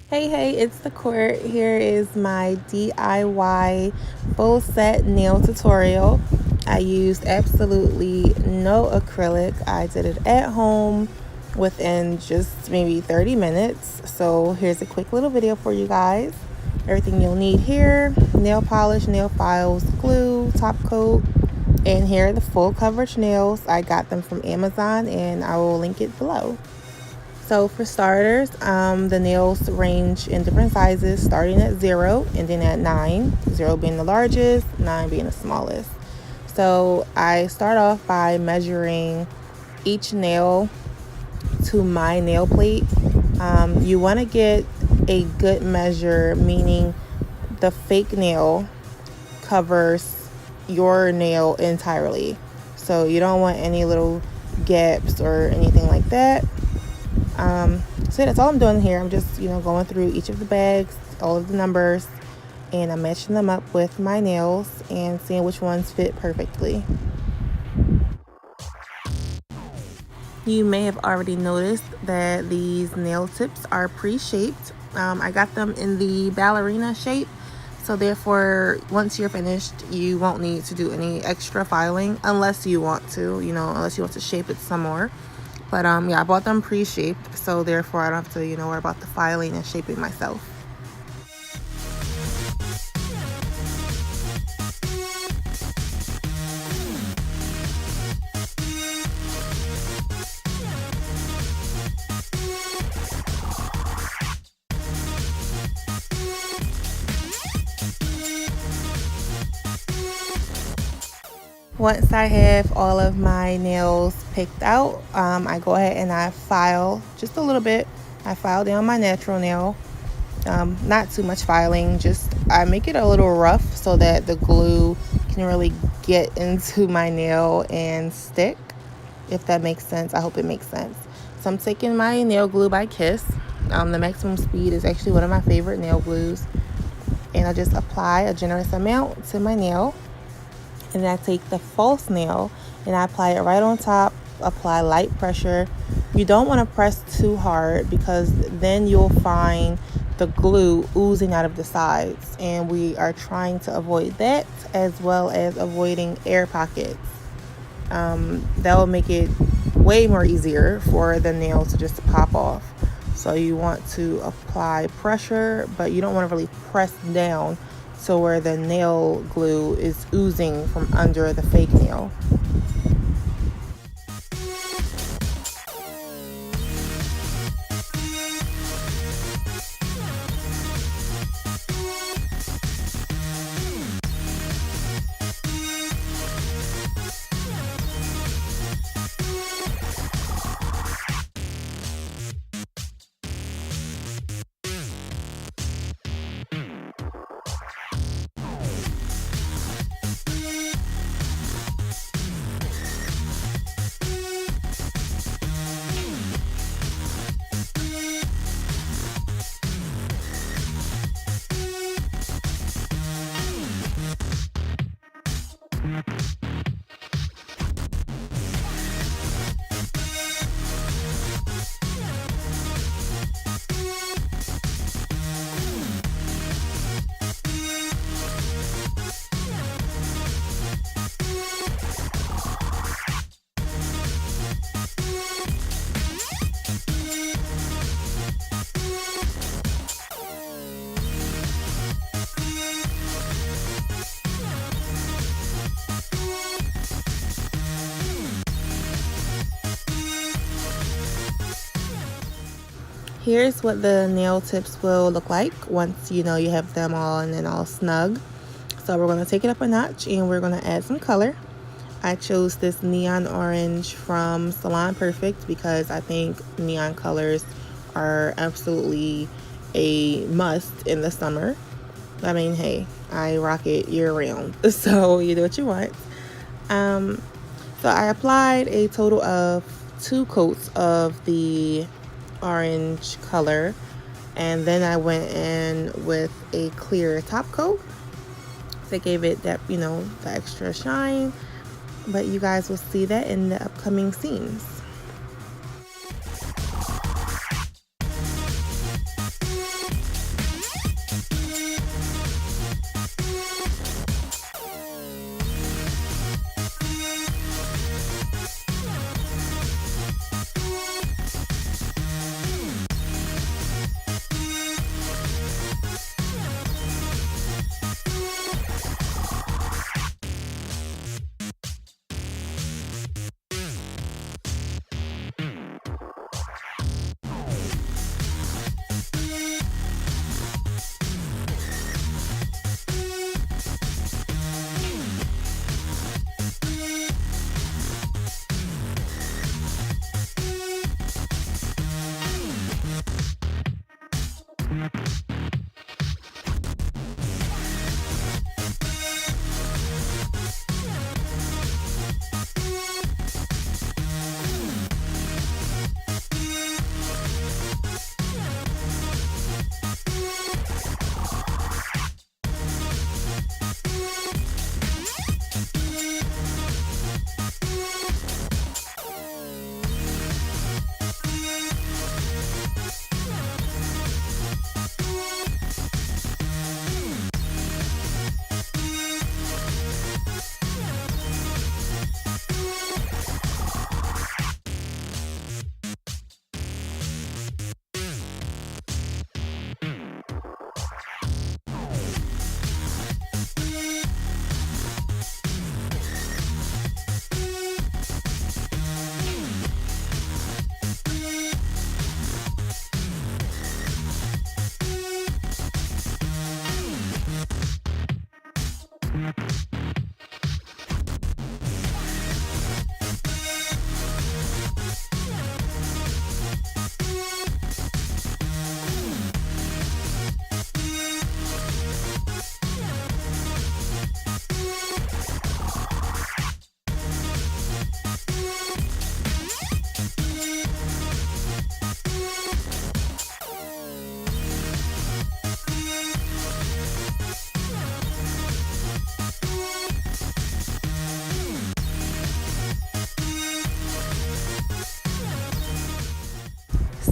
Hey, it's the court. Here is my DIY full set nail tutorial. I used absolutely no acrylic. I did it at home within just maybe 30 minutes. So here's a quick little video for you guys. Everything you'll need here: nail polish, nail files, glue, top coat, and here are the full coverage nails. I got them from Amazon and I will link it below. So for starters, the nails range in different sizes, starting at 0, ending at 9, 0 being the largest, 9 being the smallest. So I start off by measuring each nail to my nail plate. You want to get a good measure, meaning the fake nail covers your nail entirely. So you don't want any little gaps or anything like that. So that's all I'm doing here. I'm just, going through each of the bags, all of the numbers, and I'm matching them up with my nails and seeing which ones fit perfectly. You may have already noticed that these nail tips are pre-shaped. I got them in the ballerina shape, so therefore once you're finished you won't need to do any extra filing unless you want to, unless you want to shape it some more. But yeah, I bought them pre-shaped, so therefore I don't have to, worry about the filing and shaping myself. Once I have all of my nails picked out, I go ahead and I file just a little bit. I file down my natural nail. Not too much filing, just I make it a little rough so that the glue can really get into my nail and stick, if that makes sense. I hope it makes sense. So I'm taking my nail glue by Kiss. The maximum speed is actually one of my favorite nail glues. And I just apply a generous amount to my nail. And then I take the false nail and I apply it right on top, apply light pressure. You don't want to press too hard because then you'll find the glue oozing out of the sides, and we are trying to avoid that, as well as avoiding air pockets. That will make it way more easier for the nail to just pop off. So you want to apply pressure, but you don't want to really press down so where the nail glue is oozing from under the fake nail. Here's what the nail tips will look like once you have them all and then all snug. So we're going to take it up a notch and we're going to add some color. I chose this neon orange from Salon Perfect because I think neon colors are absolutely a must in the summer. I mean, hey, I rock it year round, so you do what you want. So I applied a total of 2 coats of the orange color, and then I went in with a clear top coat that gave it that, the extra shine. But you guys will see that in the upcoming scenes.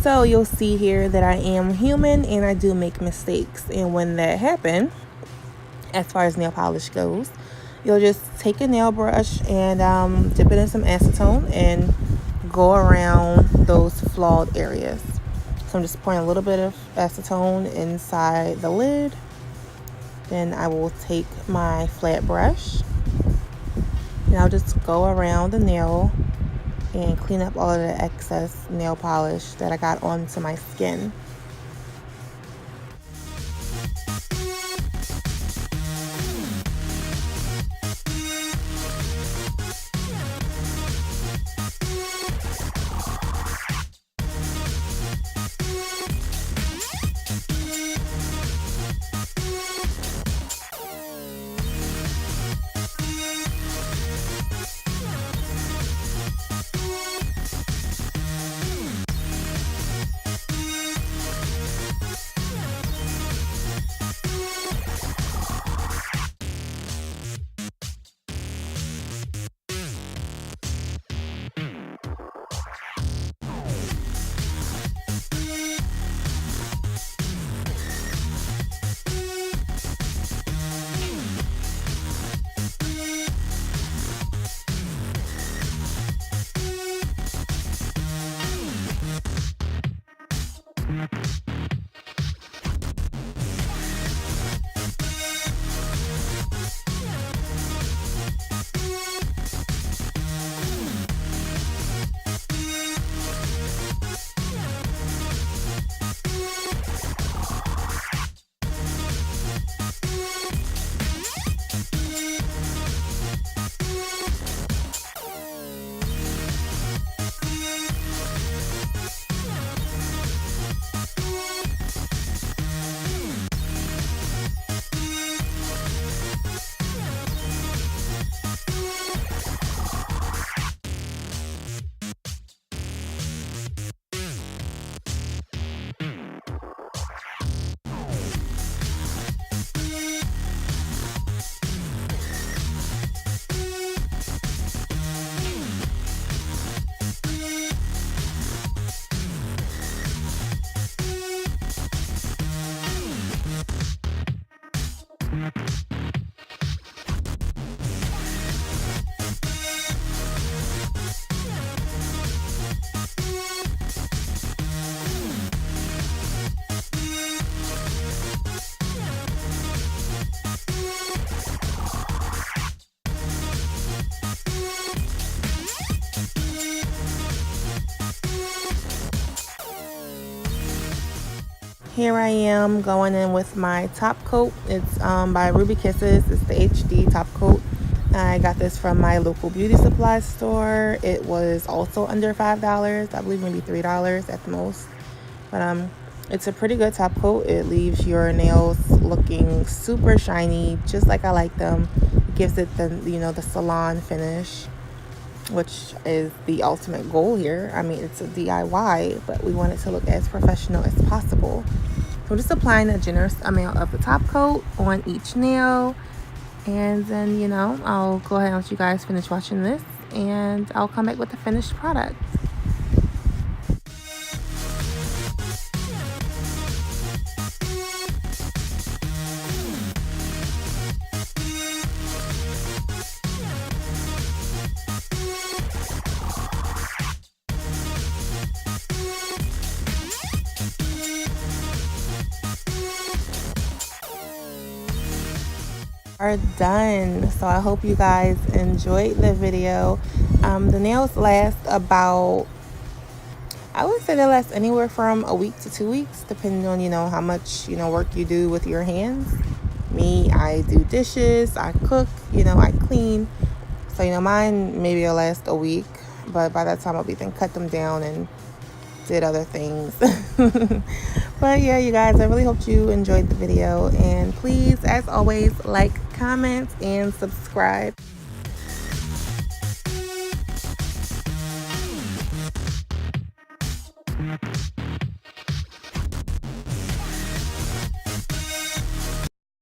So you'll see here that I am human and I do make mistakes. And when that happens, as far as nail polish goes, you'll just take a nail brush and dip it in some acetone and go around those flawed areas. So I'm just pouring a little bit of acetone inside the lid. Then I will take my flat brush and I'll just go around the nail and clean up all of the excess nail polish that I got onto my skin. Here I am going in with my top coat. It's by Ruby Kisses. It's the HD top coat. I got this from my local beauty supply store. It was also under $5. I believe maybe $3 at the most. But It's a pretty good top coat. It leaves your nails looking super shiny, just like I like them. It gives it the, you know, the salon finish, which is the ultimate goal here. I mean, it's a DIY, but we want it to look as professional as possible. So I'm just applying a generous amount of the top coat on each nail. And then, you know, I'll go ahead and let you guys finish watching this, and I'll come back with the finished product. Are done. So I hope you guys enjoyed the video. The nails last about, I would say they last anywhere from a week to 2 weeks, depending on, you know, how much, you know, work you do with your hands. Me, I do dishes, I cook, you know, I clean. So, you know, mine maybe will last a week, but by that time I'll be then cut them down and did other things. But yeah, you guys, I really hope you enjoyed the video, and please, as always, like, comment, and subscribe.